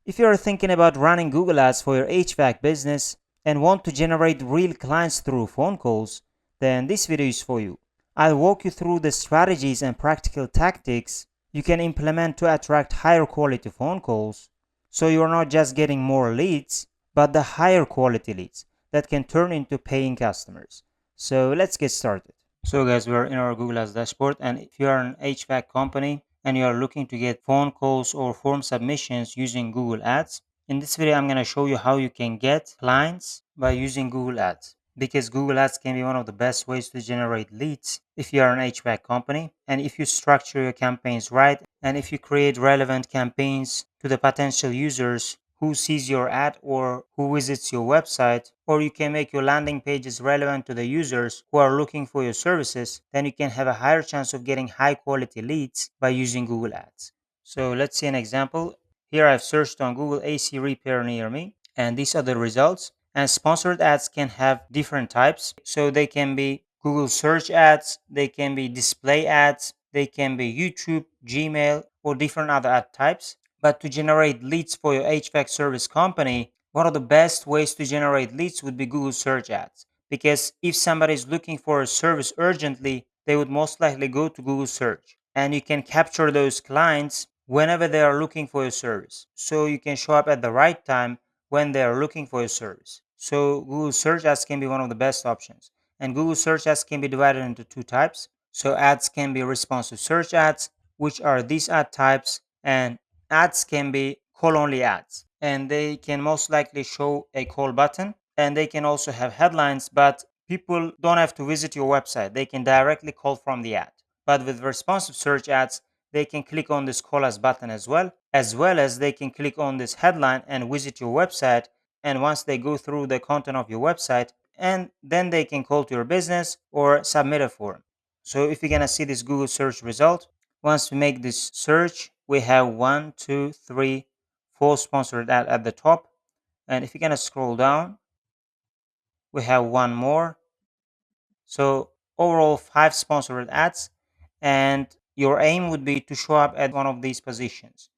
If you are thinking about running Google Ads for your HVAC business and want to generate real clients through phone calls, then this video is for you. I'll walk you through the strategies and practical tactics you can implement to attract higher quality phone calls, so you're not just getting more leads, but the higher quality leads that can turn into paying customers. So let's get started. So guys, we're in our Google Ads dashboard, and if you are an HVAC company and you are looking to get phone calls or form submissions using Google Ads, in this video I'm going to show you how you can get clients by using Google Ads, because Google Ads can be one of the best ways to generate leads if you are an HVAC company, and if you structure your campaigns right, and if you create relevant campaigns to the potential users who sees your ad or who visits your website, or you can make your landing pages relevant to the users who are looking for your services, then you can have a higher chance of getting high quality leads by using Google Ads. So let's see an example. Here I've searched on Google AC repair near me, and these are the results. And sponsored ads can have different types. So they can be Google search ads, they can be display ads, they can be YouTube, Gmail, or different other ad types. But to generate leads for your HVAC service company, one of the best ways to generate leads would be Google search ads. Because if somebody is looking for a service urgently, they would most likely go to Google search. And you can capture those clients whenever they are looking for your service. So you can show up at the right time when they are looking for your service. So Google search ads can be one of the best options. And Google search ads can be divided into two types. So ads can be responsive search ads, which are these ad types, and ads can be call only ads, and they can most likely show a call button, and they can also have headlines, but people don't have to visit your website. They can directly call from the ad. But with responsive search ads, they can click on this call us button as well as they can click on this headline and visit your website. And once they go through the content of your website, and then they can call to your business or submit a form. So if you're gonna see this Google search result, once we make this search, we have 1, 2, 3, 4 sponsored ad at the top. And if you're gonna scroll down, we have one more. So overall 5 sponsored ads, and your aim would be to show up at one of these positions.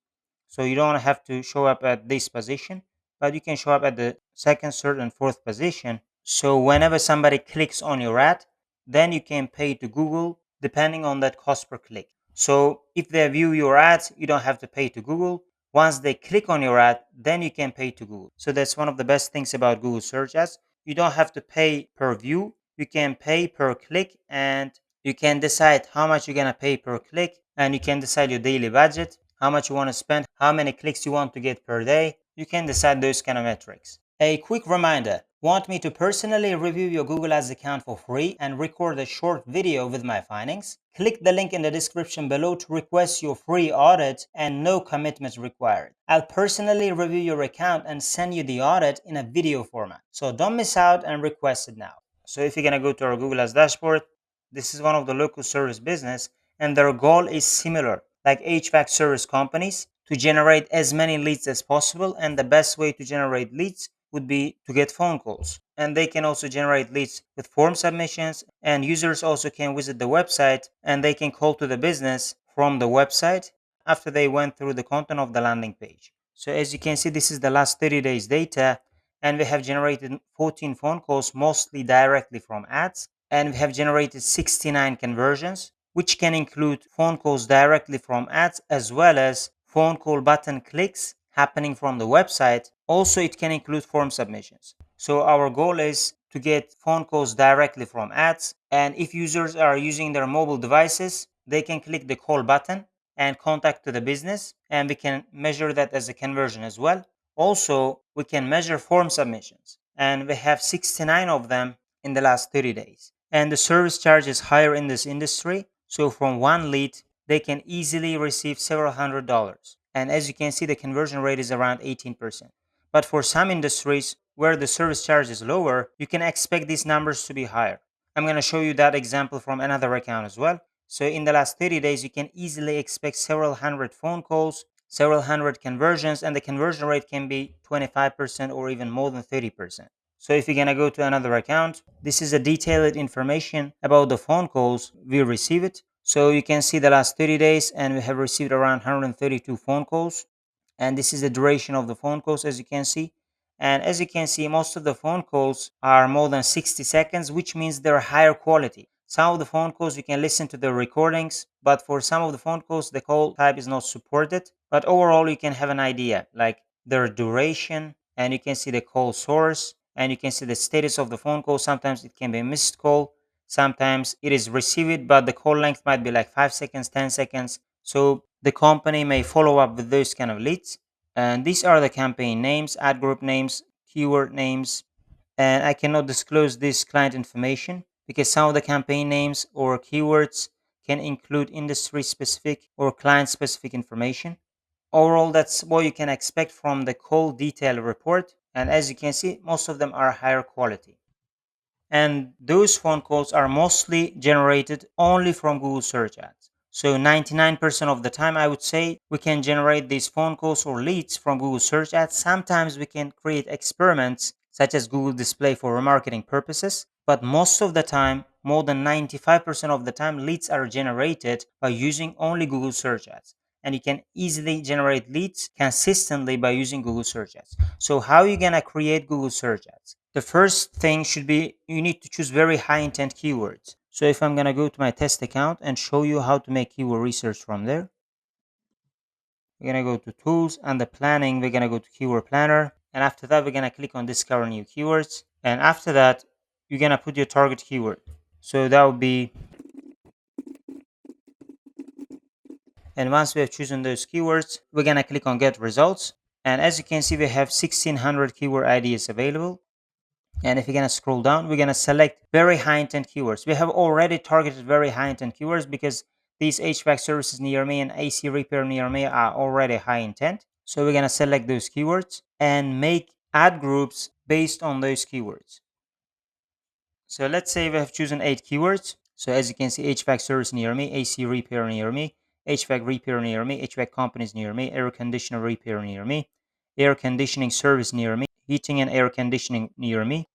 So you don't have to show up at this position, but you can show up at the second, third, and fourth position. So whenever somebody clicks on your ad, then you can pay to Google depending on that cost per click. So if they view your ads, you don't have to pay to Google. Once they click on your ad, then you can pay to Google. So that's one of the best things about Google search ads. You don't have to pay per view. You can pay per click, and you can decide how much you're going to pay per click, and you can decide your daily budget, how much you want to spend, how many clicks you want to get per day. You can decide those kind of metrics. A quick reminder, want me to personally review your Google Ads account for free and record a short video with my findings? Click the link in the description below to request your free audit, and no commitment required. I'll personally review your account and send you the audit in a video format. So don't miss out and request it now. So if you're going to go to our Google Ads dashboard, this is one of the local service business, and their goal is similar like HVAC service companies, to generate as many leads as possible. And the best way to generate leads would be to get phone calls. And they can also generate leads with form submissions, and users also can visit the website and they can call to the business from the website after they went through the content of the landing page. So as you can see, this is the last 30 days data, and we have generated 14 phone calls, mostly directly from ads, and we have generated 69 conversions, which can include phone calls directly from ads as well as phone call button clicks happening from the website. Also, it can include form submissions. So our goal is to get phone calls directly from ads, and if users are using their mobile devices, they can click the call button and contact to the business, and we can measure that as a conversion as well. Also, we can measure form submissions, and we have 69 of them in the last 30 days. And the service charge is higher in this industry, so from one lead, they can easily receive several $100s. And as you can see, the conversion rate is around 18%. But for some industries where the service charge is lower, you can expect these numbers to be higher. I'm going to show you that example from another account as well. So in the last 30 days, you can easily expect several hundred phone calls, several hundred conversions, and the conversion rate can be 25% or even more than 30%. So if you're going to go to another account, this is a detailed information about the phone calls we received. So you can see the last 30 days, and we have received around 132 phone calls. And this is the duration of the phone calls, as you can see. And as you can see, most of the phone calls are more than 60 seconds, which means they're higher quality. Some of the phone calls you can listen to the recordings, but for some of the phone calls the call type is not supported. But overall you can have an idea like their duration, and you can see the call source, and you can see the status of the phone call. Sometimes it can be a missed call, sometimes it is received, but the call length might be like 5 seconds, 10 seconds. So the company may follow up with those kind of leads. And these are the campaign names, ad group names, keyword names. And I cannot disclose this client information because some of the campaign names or keywords can include industry specific or client specific information. Overall, that's what you can expect from the call detail report. And as you can see, most of them are higher quality. And those phone calls are mostly generated only from Google search ads. So 99% of the time, I would say we can generate these phone calls or leads from Google search ads. Sometimes we can create experiments such as Google display for remarketing purposes, but most of the time, more than 95% of the time, leads are generated by using only Google search ads. And you can easily generate leads consistently by using Google search ads. So how are you gonna create Google search ads? The first thing should be you need to choose very high intent keywords. So if I'm gonna go to my test account and show you how to make keyword research from there, we're gonna go to tools and the planning, we're gonna go to keyword planner. And after that, we're gonna click on discover new keywords. And after that, you're gonna put your target keyword. So that would be, and once we have chosen those keywords, we're gonna click on get results. And as you can see, we have 1600 keyword ideas available. And if you're gonna scroll down, we're gonna select very high intent keywords. We have already targeted very high intent keywords because these HVAC services near me and AC repair near me are already high intent. So we're gonna select those keywords and make ad groups based on those keywords. So let's say we have chosen 8 keywords. So as you can see, HVAC service near me, AC repair near me, HVAC repair near me, HVAC companies near me, air conditioner repair near me, air conditioning service near me, heating and air conditioning near me,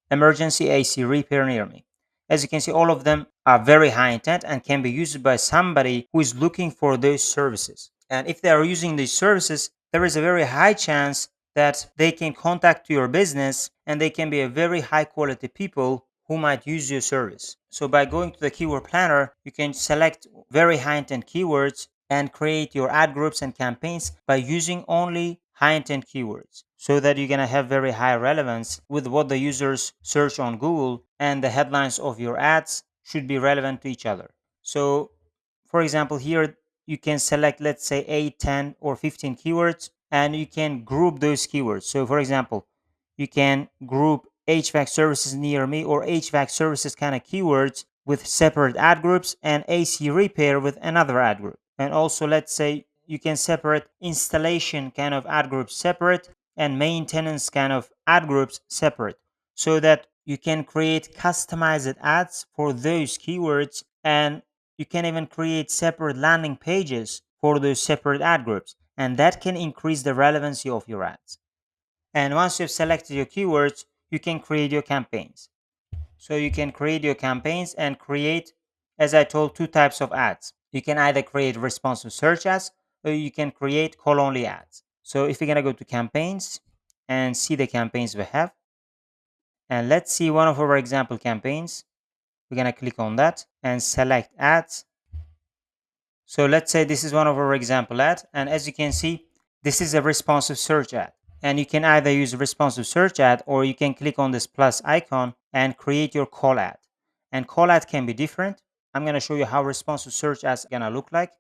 emergency AC repair near me. As you can see, all of them are very high intent and can be used by somebody who is looking for those services. And if they are using these services, there is a very high chance that they can contact your business and they can be a very high quality people who might use your service. So by going to the keyword planner, you can select very high intent keywords and create your ad groups and campaigns by using only high intent keywords so that you're going to have very high relevance with what the users search on Google, and the headlines of your ads should be relevant to each other. So for example, here you can select, let's say 8, 10 or 15 keywords, and you can group those keywords. So for example, you can group HVAC services near me or HVAC services kind of keywords with separate ad groups, and AC repair with another ad group. And also, let's say you can separate installation kind of ad groups separate and maintenance kind of ad groups separate, so that you can create customized ads for those keywords, and you can even create separate landing pages for those separate ad groups, and that can increase the relevancy of your ads. And once you've selected your keywords, you can create your campaigns. So you can create your campaigns and create, as I told, two types of ads. You can either create responsive search ads or you can create call only ads. So if you're going to go to campaigns and see the campaigns we have, and let's see one of our example campaigns, we're going to click on that and select ads. So let's say this is one of our example ads, and as you can see, this is a responsive search ad. And you can either use a responsive search ad or you can click on this plus icon and create your call ad. And call ad can be different. I'm going to show you how responsive search ads are going to look like.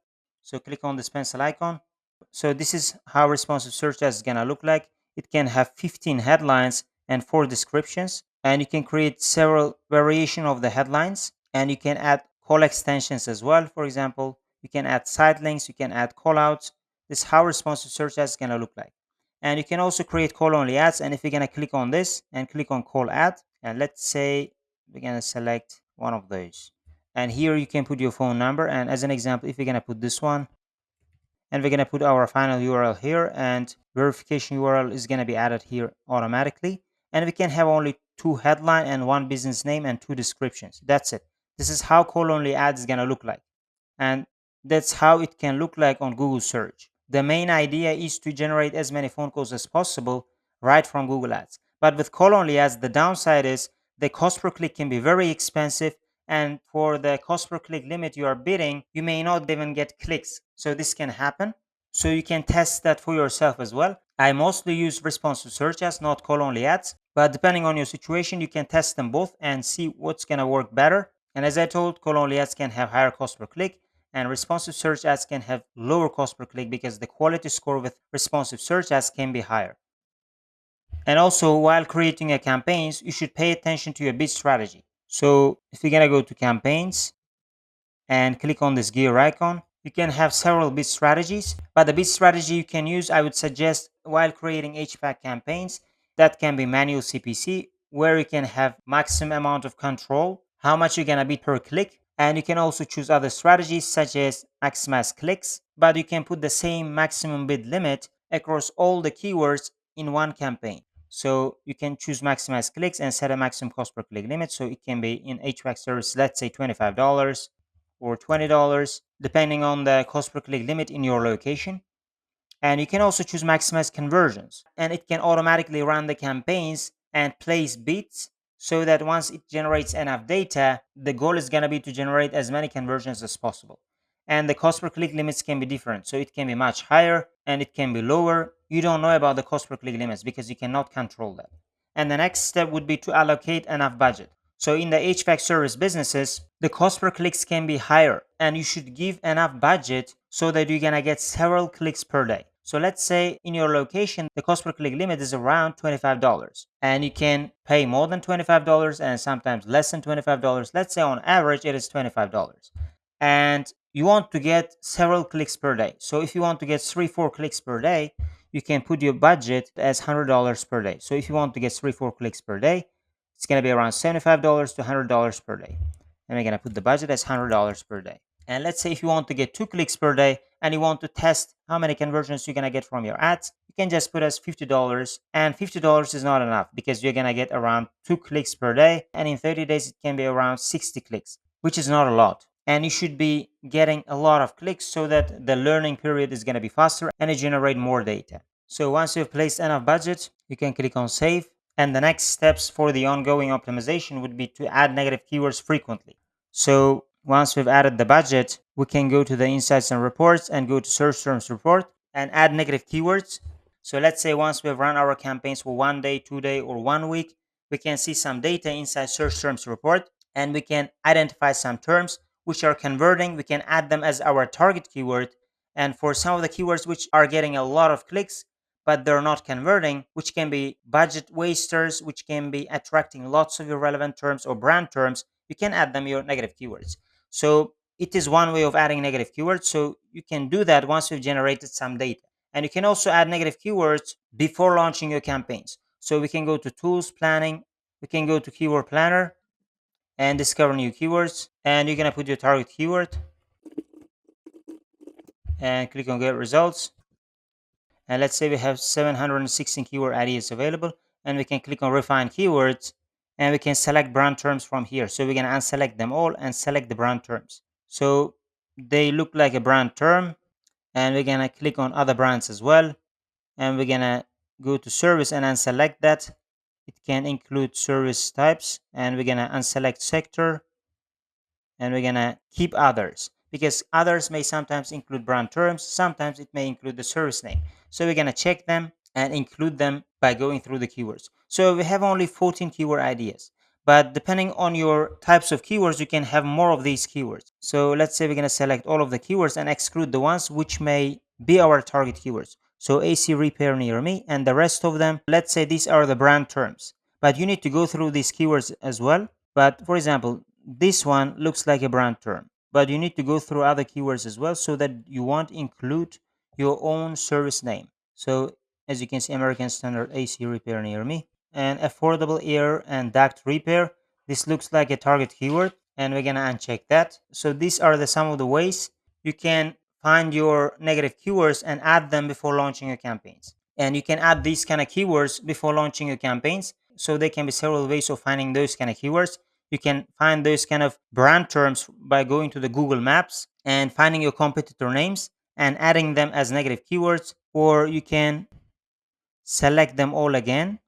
So click on this pencil icon. So this is how responsive search ads is going to look like. It can have 15 headlines and 4 descriptions, and you can create several variation of the headlines, and you can add call extensions as well. For example, you can add site links, you can add callouts. This is how responsive search ads is going to look like. And you can also create call only ads. And if you're going to click on this and click on call ad, and let's say we're going to select one of those, and here you can put your phone number. And as an example, if you're going to put this one, and we're going to put our final URL here, and verification URL is going to be added here automatically. And we can have only 2 headline and 1 business name and 2 descriptions. That's it. This is how call only ads is going to look like. And that's how it can look like on Google search. The main idea is to generate as many phone calls as possible right from Google Ads. But with call only ads, the downside is the cost per click can be very expensive, and for the cost per click limit you are bidding, you may not even get clicks. So this can happen. So you can test that for yourself as well. I mostly use responsive search ads, not call only ads. But depending on your situation, you can test them both and see what's going to work better. And as I told, call only ads can have higher cost per click, and responsive search ads can have lower cost per click because the quality score with responsive search ads can be higher. And also, while creating a campaigns, you should pay attention to your bid strategy. So if you're going to go to campaigns and click on this gear icon, you can have several bid strategies, but the bid strategy you can use, I would suggest, while creating HVAC campaigns, that can be manual CPC, where you can have maximum amount of control, how much you're gonna bid per click, and you can also choose other strategies such as maximize clicks, but you can put the same maximum bid limit across all the keywords in one campaign. So you can choose maximize clicks and set a maximum cost per click limit. So it can be in HVAC service, let's say $25 or $20, depending on the cost per click limit in your location. And you can also choose maximize conversions, and it can automatically run the campaigns and place bids so that once it generates enough data, the goal is going to be to generate as many conversions as possible. And the cost per click limits can be different. So it can be much higher and it can be lower. You don't know about the cost per click limits because you cannot control that. And the next step would be to allocate enough budget. So in the HVAC service businesses, the cost per clicks can be higher, and you should give enough budget so that you're gonna get several clicks per day. So let's say in your location, the cost per click limit is around $25, and you can pay more than $25 and sometimes less than $25. Let's say on average it is $25. And you want to get several clicks per day. So if you want to get 3-4 clicks per day, you can put your budget as $100 per day. So if you want to get 3-4 clicks per day, it's going to be around $75 to $100 per day. And we're going to put the budget as $100 per day. And let's say if you want to get 2 clicks per day and you want to test how many conversions you're going to get from your ads, you can just put as $50. And $50 is not enough because you're going to get around 2 clicks per day. And in 30 days, it can be around 60 clicks, which is not a lot. And you should be getting a lot of clicks so that the learning period is going to be faster and it generate more data. So once you've placed enough budget, you can click on save. And the next steps for the ongoing optimization would be to add negative keywords frequently. So once we've added the budget, we can go to the insights and reports and go to search terms report and add negative keywords. So let's say once we've run our campaigns for 1 day, 2 day, or 1 week, we can see some data inside search terms report, and we can identify some terms which are converting. We can add them as our target keyword. And for some of the keywords which are getting a lot of clicks, but they're not converting, which can be budget wasters, which can be attracting lots of irrelevant terms or brand terms, you can add them your negative keywords. So it is one way of adding negative keywords. So you can do that once you've generated some data. And you can also add negative keywords before launching your campaigns. So we can go to tools, planning, we can go to keyword planner and discover new keywords. And you're going to put your target keyword and click on get results. And let's say we have 716 keyword ideas available, and we can click on refine keywords and we can select brand terms from here. So we're going to unselect them all and select the brand terms. So they look like a brand term, and we're going to click on other brands as well. And we're going to go to service and unselect that. It can include service types, and we're going to unselect sector, and we're going to keep others because others may sometimes include brand terms, sometimes it may include the service name. So we're going to check them and include them by going through the keywords. So we have only 14 keyword ideas, but depending on your types of keywords, you can have more of these keywords. So let's say we're going to select all of the keywords and exclude the ones which may be our target keywords. So AC repair near me, and the rest of them, let's say these are the brand terms, but you need to go through these keywords as well. But for example, this one looks like a brand term, but you need to go through other keywords as well so that you won't include your own service name. So as you can see, American Standard AC repair near me and affordable air and duct repair. This looks like a target keyword, and we're gonna uncheck that. So these are some of the ways you can find your negative keywords and add them before launching your campaigns. And you can add these kind of keywords before launching your campaigns. So there can be several ways of finding those kind of keywords. You can find those kind of brand terms by going to the Google Maps and finding your competitor names and adding them as negative keywords, or you can select them all again.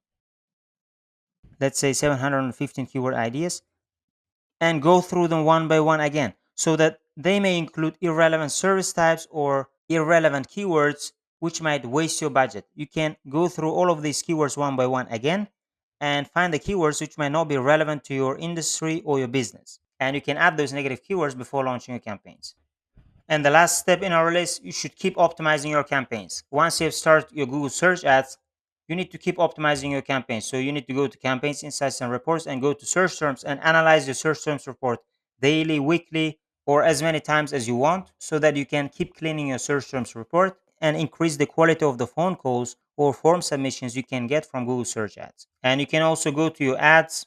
Let's say 715 keyword ideas, and go through them one by one again, so that they may include irrelevant service types or irrelevant keywords which might waste your budget. You can go through all of these keywords one by one again and find the keywords which might not be relevant to your industry or your business. And you can add those negative keywords before launching your campaigns. And the last step in our list, you should keep optimizing your campaigns. Once you have started your Google search ads, you need to keep optimizing your campaigns. So you need to go to campaigns, insights, and reports and go to search terms and analyze your search terms report daily, weekly, or as many times as you want, so that you can keep cleaning your search terms report and increase the quality of the phone calls or form submissions you can get from Google search ads. And you can also go to your ads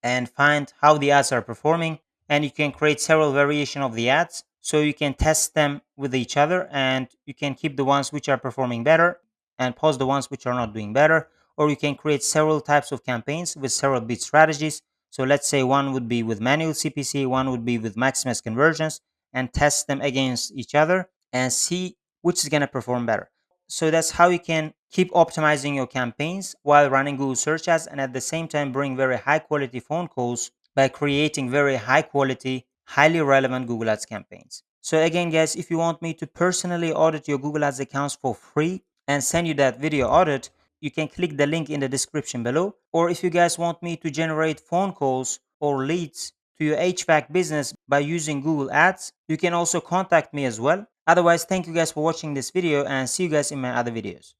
and find how the ads are performing, and you can create several variations of the ads so you can test them with each other, and you can keep the ones which are performing better and pause the ones which are not doing better. Or you can create several types of campaigns with several bid strategies. So let's say one would be with manual CPC, one would be with maximize conversions, and test them against each other and see which is going to perform better. So that's how you can keep optimizing your campaigns while running Google search ads, and at the same time bring very high quality phone calls by creating very high quality, highly relevant Google Ads campaigns. So again, guys, if you want me to personally audit your Google Ads accounts for free and send you that video audit, you can click the link in the description below. Or if you guys want me to generate phone calls or leads to your HVAC business by using Google Ads, you can also contact me as well. Otherwise, thank you guys for watching this video, and see you guys in my other videos.